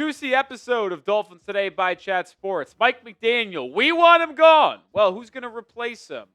Juicy episode of Dolphins Today by Chat Sports. Mike McDaniel, we want him gone. Well, who's going to replace him?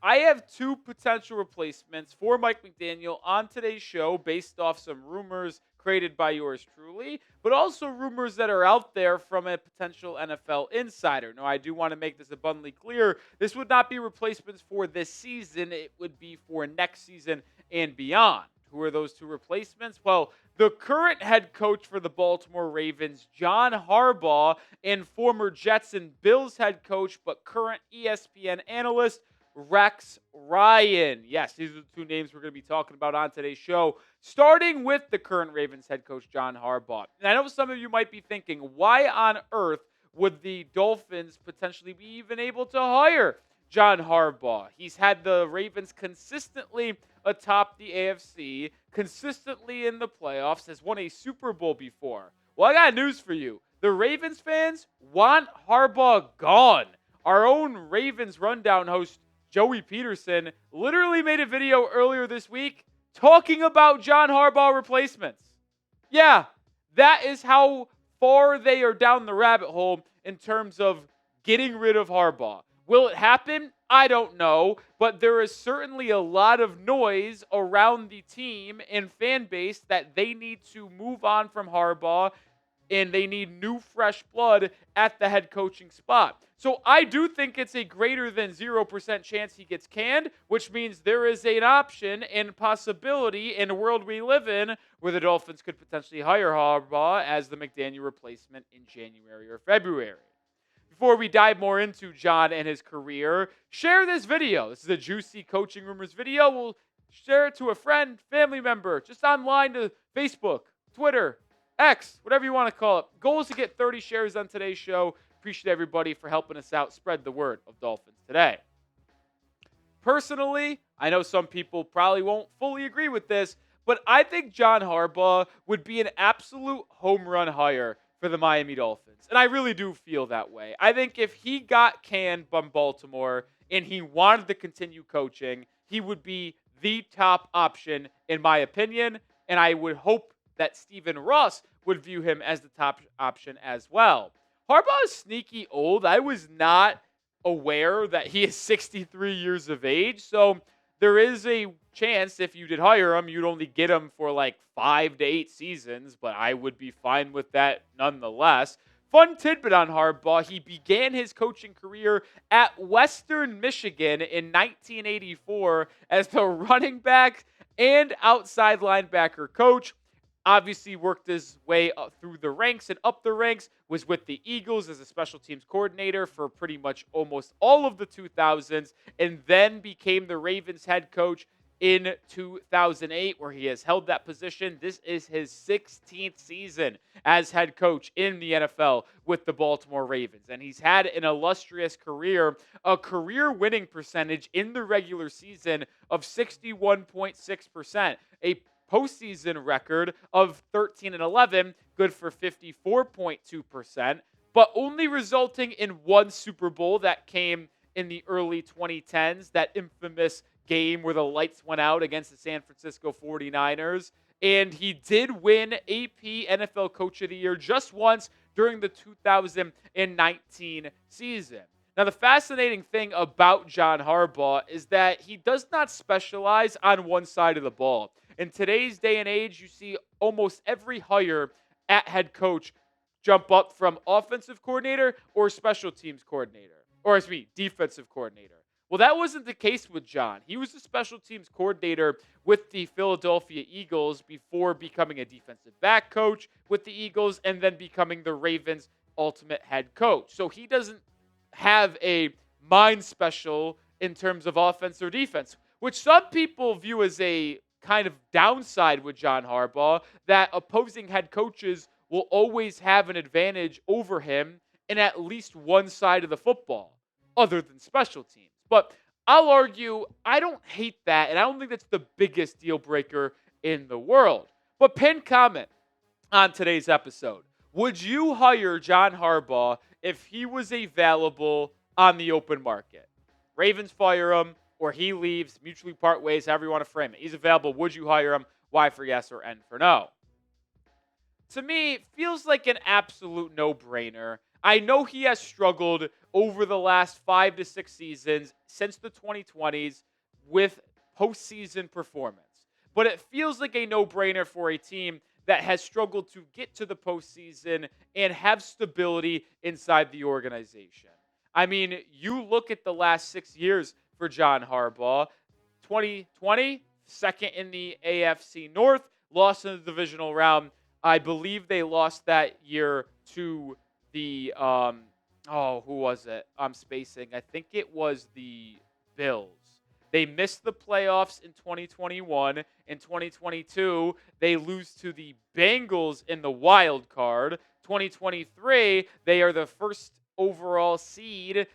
I have two potential replacements for Mike McDaniel on today's show based off some rumors created by yours truly, but also rumors that are out there from a potential NFL insider. Now, I do want to make this abundantly clear. This would not be replacements for this season. It would be for next season and beyond. Who are those two replacements? Well, the current head coach for the Baltimore Ravens, John Harbaugh, and former Jets and Bills head coach, but current ESPN analyst, Rex Ryan. Yes, these are the two names we're going to be talking about on today's show, starting with the current Ravens head coach, John Harbaugh. And I know some of you might be thinking, why on earth would the Dolphins potentially be even able to hire John Harbaugh? He's had the Ravens consistently atop the AFC, consistently in the playoffs, has won a Super Bowl before. Well, I got news for you. The Ravens fans want Harbaugh gone. Our own Ravens Rundown host, Joey Peterson, literally made a video earlier this week talking about John Harbaugh replacements. Yeah, that is how far they are down the rabbit hole in terms of getting rid of Harbaugh. Will it happen? I don't know, but there is certainly a lot of noise around the team and fan base that they need to move on from Harbaugh, and they need new, fresh blood at the head coaching spot. So I do think it's a greater than 0% chance he gets canned, which means there is an option and possibility in the world we live in where the Dolphins could potentially hire Harbaugh as the McDaniel replacement in January or February. Before we dive more into John and his career, share this video. This is a juicy coaching rumors video. We'll share it to a friend, family member, just online to Facebook, Twitter, X, whatever you want to call it. Goal is to get 30 shares on today's show. Appreciate everybody for helping us out. Spread the word of Dolphins Today. Personally, I know some people probably won't fully agree with this, but I think John Harbaugh would be an absolute home run hire for the Miami Dolphins. And I really do feel that way. I think if he got canned from Baltimore and he wanted to continue coaching, he would be the top option in my opinion. And I would hope that Stephen Ross would view him as the top option as well. Harbaugh is sneaky old. I was not aware that he is 63 years of age. So there is a chance if you did hire him, you'd only get him for like 5 to 8 seasons, but I would be fine with that nonetheless. Fun tidbit on Harbaugh, he began his coaching career at Western Michigan in 1984 as the running back and outside linebacker coach. Obviously worked his way up through the ranks and up the ranks, was with the Eagles as a special teams coordinator for pretty much almost all of the 2000s, and then became the Ravens head coach in 2008, where he has held that position. This is his 16th season as head coach in the NFL with the Baltimore Ravens, and he's had an illustrious career, a career winning percentage in the regular season of 61.6%, a postseason record of 13-11, good for 54.2%, but only resulting in one Super Bowl that came in the early 2010s, that infamous game where the lights went out against the San Francisco 49ers. And he did win AP NFL Coach of the Year just once during the 2019 season. Now, the fascinating thing about John Harbaugh is that he does not specialize on one side of the ball. In today's day and age, you see almost every hire at head coach jump up from offensive coordinator or special teams coordinator, or defensive coordinator. Well, that wasn't the case with John. He was a special teams coordinator with the Philadelphia Eagles before becoming a defensive back coach with the Eagles and then becoming the Ravens' ultimate head coach. So he doesn't have a mind special in terms of offense or defense, which some people view as a kind of downside with John Harbaugh, that opposing head coaches will always have an advantage over him in at least one side of the football, other than special teams. But I'll argue I don't hate that, and I don't think that's the biggest deal breaker in the world. But pin comment on today's episode. Would you hire John Harbaugh if he was available on the open market? Ravens fire him, or he leaves, mutually part ways, however you want to frame it. He's available. Would you hire him? Y for yes or N for no? To me, it feels like an absolute no-brainer. I know he has struggled over the last 5 to 6 seasons since the 2020s with postseason performance. But it feels like a no-brainer for a team that has struggled to get to the postseason and have stability inside the organization. I mean, you look at the last 6 years for John Harbaugh. 2020, second in the AFC North, lost in the divisional round. I believe they lost that year to the who was it? I'm spacing. I think it was the Bills. They missed the playoffs in 2021. In 2022, they lose to the Bengals in the wild card. 2023, they are the first overall seed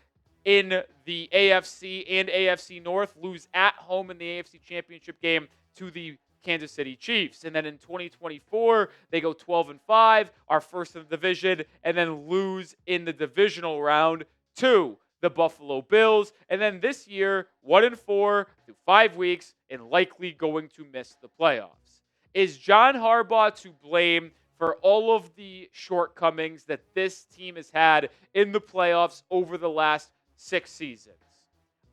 in the AFC and AFC North, lose at home in the AFC Championship game to the Kansas City Chiefs. And then in 2024, they go 12-5, are first in the division, and then lose in the divisional round to the Buffalo Bills. And then this year, 1-4 through 5 weeks, and likely going to miss the playoffs. Is John Harbaugh to blame for all of the shortcomings that this team has had in the playoffs over the last 6 seasons?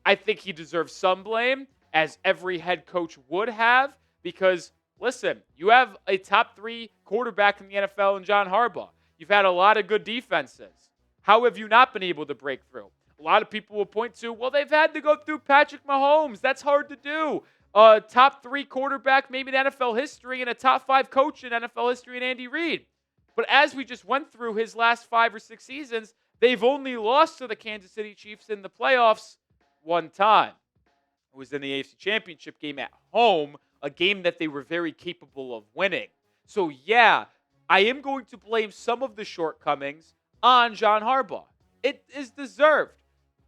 I think he deserves some blame, as every head coach would have, because, listen, you have a top 3 quarterback in the NFL in John Harbaugh. You've had a lot of good defenses. How have you not been able to break through? A lot of people will point to, well, they've had to go through Patrick Mahomes. That's hard to do. A top 3 quarterback maybe in NFL history and a top 5 coach in NFL history in Andy Reid. But as we just went through his last 5 or 6 seasons, they've only lost to the Kansas City Chiefs in the playoffs one time. It was in the AFC Championship game at home, a game that they were very capable of winning. So, yeah, I am going to blame some of the shortcomings on John Harbaugh. It is deserved.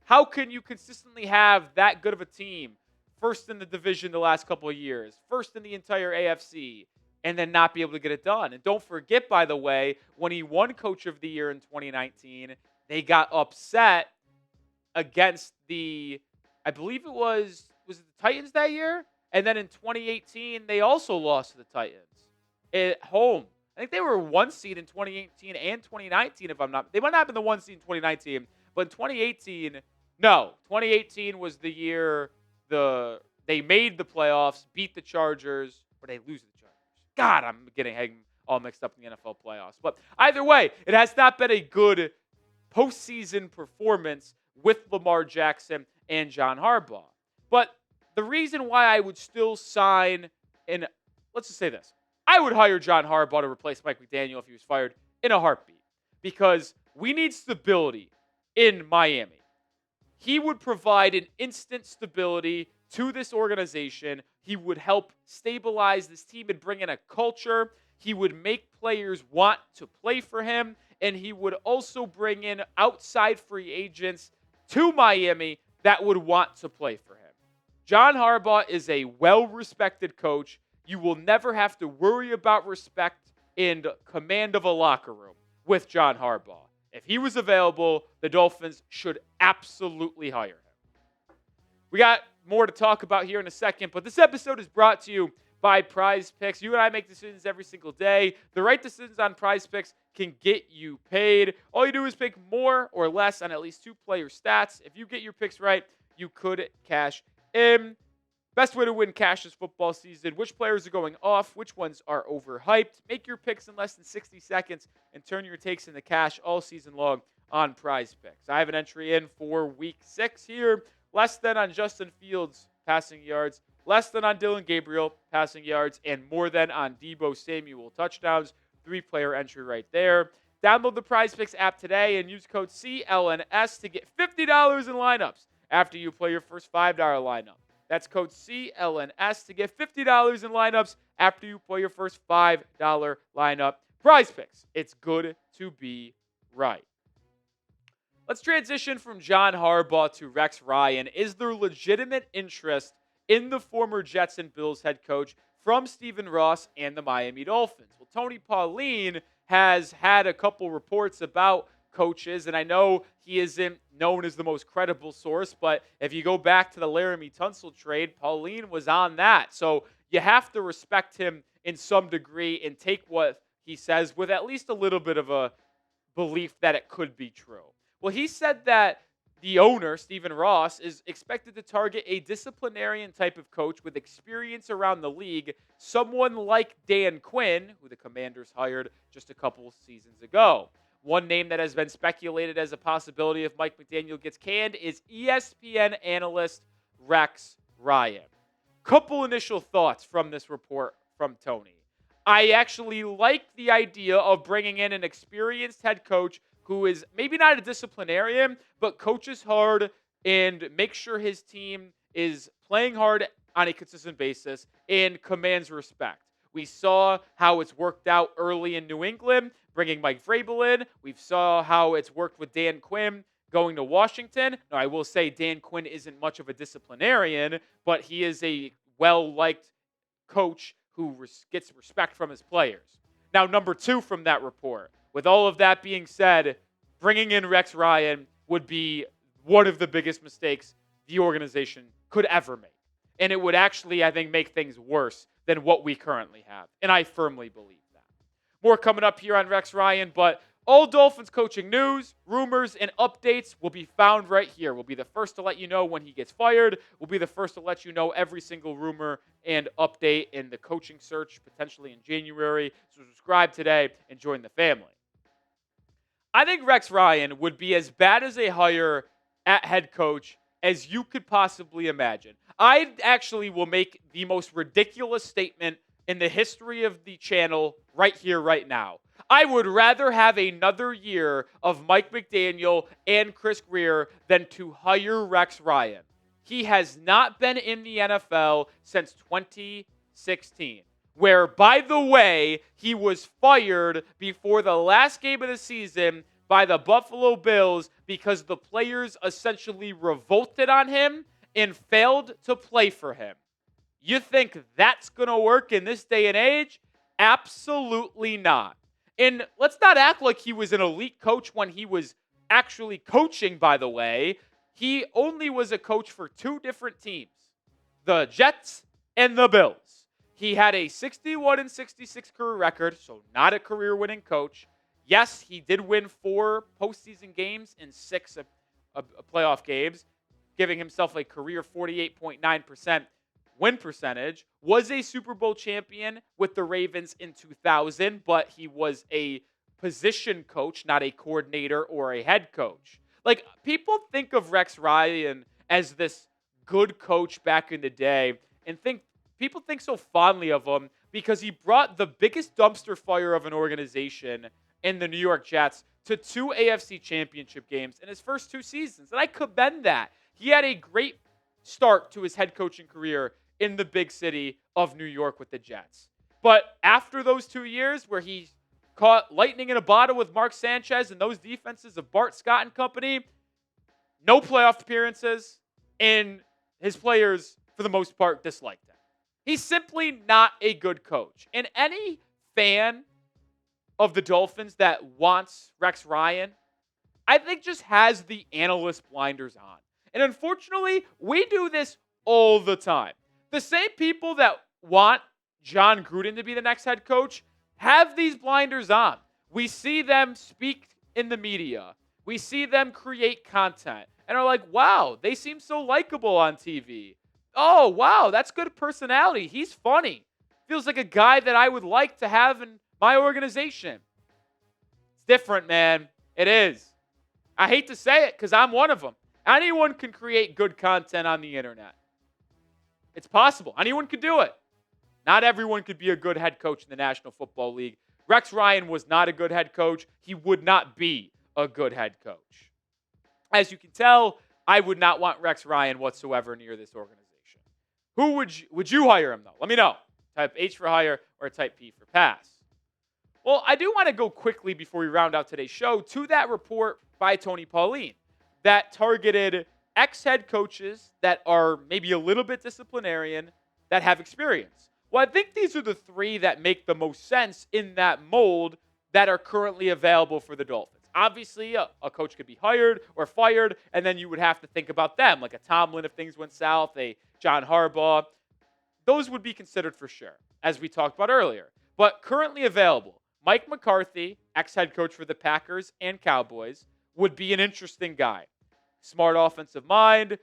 How can you consistently have that good of a team, first in the division the last couple of years, first in the entire AFC, and then not be able to get it done? And don't forget, by the way, when he won Coach of the Year in 2019, they got upset against I believe it was it the Titans that year? And then in 2018, they also lost to the Titans at home. I think they were 1 seed in 2018 and 2019, if I'm not. They might not have been the 1 seed in 2019, but in 2018 was the year they made the playoffs, beat the Chargers, or they lose to the Chargers. God, I'm getting all mixed up in the NFL playoffs. But either way, it has not been a good postseason performance with Lamar Jackson and John Harbaugh. But the reason why I would still sign let's just say this. I would hire John Harbaugh to replace Mike McDaniel if he was fired in a heartbeat, because we need stability in Miami. He would provide an instant stability to this organization. He would help stabilize this team and bring in a culture. He would make players want to play for him, and he would also bring in outside free agents to Miami that would want to play for him. John Harbaugh is a well-respected coach. You will never have to worry about respect and command of a locker room with John Harbaugh. If he was available, the Dolphins should absolutely hire him. We got more to talk about here in a second, but this episode is brought to you by PrizePicks. You and I make decisions every single day. The right decisions on PrizePicks can get you paid. All you do is pick more or less on at least 2 player stats. If you get your picks right, you could cash in. Best way to win cash this football season: which players are going off, which ones are overhyped. Make your picks in less than 60 seconds and turn your takes into cash all season long on PrizePicks. I have an entry in for week 6 here. Less than on Justin Fields passing yards, less than on Dylan Gabriel passing yards, and more than on Deebo Samuel touchdowns. 3-player entry right there. Download the PrizePicks app today and use code CLNS to get $50 in lineups after you play your first $5 lineup. That's code CLNS to get $50 in lineups after you play your first $5 lineup. PrizePicks. It's good to be right. Let's transition from John Harbaugh to Rex Ryan. Is there legitimate interest in the former Jets and Bills head coach from Stephen Ross and the Miami Dolphins? Well, Tony Pauline has had a couple reports about coaches, and I know he isn't known as the most credible source, but if you go back to the Laramie Tunsil trade, Pauline was on that. So you have to respect him in some degree and take what he says, with at least a little bit of a belief that it could be true. Well, he said that the owner, Stephen Ross, is expected to target a disciplinarian type of coach with experience around the league, someone like Dan Quinn, who the Commanders hired just a couple seasons ago. One name that has been speculated as a possibility if Mike McDaniel gets canned is ESPN analyst Rex Ryan. Couple initial thoughts from this report from Tony. I actually like the idea of bringing in an experienced head coach who is maybe not a disciplinarian, but coaches hard and makes sure his team is playing hard on a consistent basis and commands respect. We saw how it's worked out early in New England, bringing Mike Vrabel in. We saw how it's worked with Dan Quinn going to Washington. Now, I will say Dan Quinn isn't much of a disciplinarian, but he is a well-liked coach who gets respect from his players. Now, number two from that report. With all of that being said, bringing in Rex Ryan would be one of the biggest mistakes the organization could ever make. And it would actually, I think, make things worse than what we currently have. And I firmly believe that. More coming up here on Rex Ryan, but all Dolphins coaching news, rumors, and updates will be found right here. We'll be the first to let you know when he gets fired. We'll be the first to let you know every single rumor and update in the coaching search, potentially in January. So subscribe today and join the family. I think Rex Ryan would be as bad as a hire at head coach as you could possibly imagine. I actually will make the most ridiculous statement in the history of the channel right here, right now. I would rather have another year of Mike McDaniel and Chris Grier than to hire Rex Ryan. He has not been in the NFL since 2016. Where, by the way, he was fired before the last game of the season by the Buffalo Bills because the players essentially revolted on him and failed to play for him. You think that's going to work in this day and age? Absolutely not. And let's not act like he was an elite coach when he was actually coaching, by the way. He only was a coach for two different teams, the Jets and the Bills. He had a 61-66 career record, so not a career-winning coach. Yes, he did win 4 postseason games and 6 playoff games, giving himself a career 48.9% win percentage. Was a Super Bowl champion with the Ravens in 2000, but he was a position coach, not a coordinator or a head coach. Like, people think of Rex Ryan as this good coach back in the day and people think so fondly of him because he brought the biggest dumpster fire of an organization in the New York Jets to 2 AFC championship games in his first 2 seasons. And I commend that. He had a great start to his head coaching career in the big city of New York with the Jets. But after those 2 years where he caught lightning in a bottle with Mark Sanchez and those defenses of Bart Scott and company, no playoff appearances, and his players, for the most part, disliked him. He's simply not a good coach. And any fan of the Dolphins that wants Rex Ryan, I think just has the analyst blinders on. And unfortunately, we do this all the time. The same people that want John Gruden to be the next head coach have these blinders on. We see them speak in the media. We see them create content and are like, wow, they seem so likable on TV. Oh, wow, that's good personality. He's funny. Feels like a guy that I would like to have in my organization. It's different, man. It is. I hate to say it because I'm one of them. Anyone can create good content on the internet. It's possible. Anyone could do it. Not everyone could be a good head coach in the National Football League. Rex Ryan was not a good head coach. He would not be a good head coach. As you can tell, I would not want Rex Ryan whatsoever near this organization. Who would you hire him, though? Let me know. Type H for hire or type P for pass. Well, I do want to go quickly before we round out today's show to that report by Tony Pauline that targeted ex-head coaches that are maybe a little bit disciplinarian that have experience. Well, I think these are the 3 that make the most sense in that mold that are currently available for the Dolphins. Obviously, a coach could be hired or fired, and then you would have to think about them, like a Tomlin if things went south, a John Harbaugh. Those would be considered for sure, as we talked about earlier. But currently available, Mike McCarthy, ex-head coach for the Packers and Cowboys, would be an interesting guy. Smart offensive mind.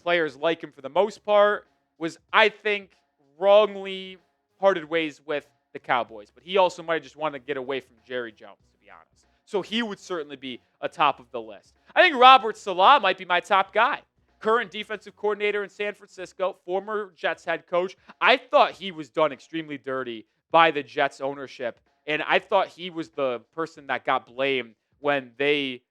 Players like him for the most part. Was, I think, wrongly parted ways with the Cowboys. But he also might just want to get away from Jerry Jones, to be honest. So he would certainly be a top of the list. I think Robert Saleh might be my top guy. Current defensive coordinator in San Francisco, former Jets head coach. I thought he was done extremely dirty by the Jets ownership. And I thought he was the person that got blamed when they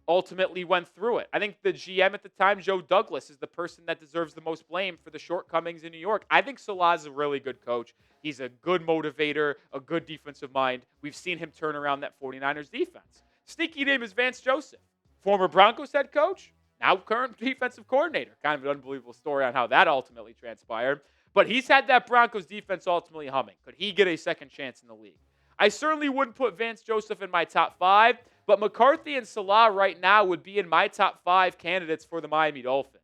ultimately went through it. I think the GM at the time, Joe Douglas, is the person that deserves the most blame for the shortcomings in New York. I think Saleh is a really good coach. He's a good motivator, a good defensive mind. We've seen him turn around that 49ers defense. Sneaky name is Vance Joseph, former Broncos head coach, now current defensive coordinator. Kind of an unbelievable story on how that ultimately transpired. But he's had that Broncos defense ultimately humming. Could he get a second chance in the league? I certainly wouldn't put Vance Joseph in my top 5, but McCarthy and Saleh right now would be in my top 5 candidates for the Miami Dolphins.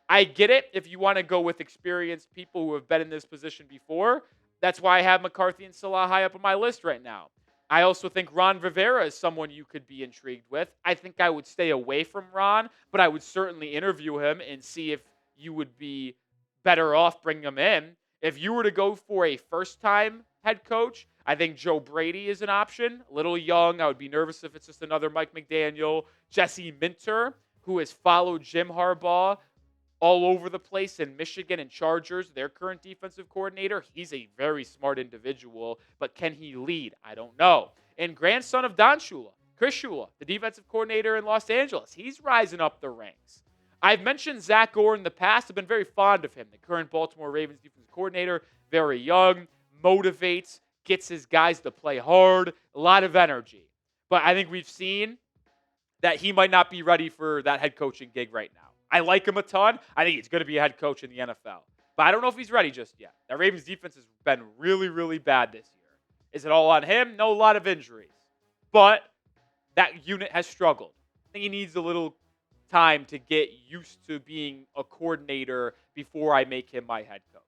I get it if you want to go with experienced people who have been in this position before. That's why I have McCarthy and Saleh high up on my list right now. I also think Ron Rivera is someone you could be intrigued with. I think I would stay away from Ron, but I would certainly interview him and see if you would be better off bringing him in. If you were to go for a first-time head coach, I think Joe Brady is an option. A little young. I would be nervous if it's just another Mike McDaniel. Jesse Minter, who has followed Jim Harbaugh all over the place in Michigan and Chargers, their current defensive coordinator. He's a very smart individual, but can he lead? I don't know. And grandson of Don Shula, Chris Shula, the defensive coordinator in Los Angeles. He's rising up the ranks. I've mentioned Zach Orr in the past. I've been very fond of him, the current Baltimore Ravens defensive coordinator. Very young, motivates, gets his guys to play hard, a lot of energy. But I think we've seen that he might not be ready for that head coaching gig right now. I like him a ton. I think he's going to be a head coach in the NFL. But I don't know if he's ready just yet. That Ravens defense has been really, really bad this year. Is it all on him? No, a lot of injuries. But that unit has struggled. I think he needs a little time to get used to being a coordinator before I make him my head coach.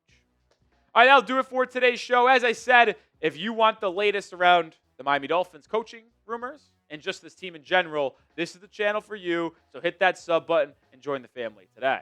All right, that'll do it for today's show. As I said, if you want the latest around the Miami Dolphins coaching rumors and just this team in general, this is the channel for you. So hit that sub button and join the family today.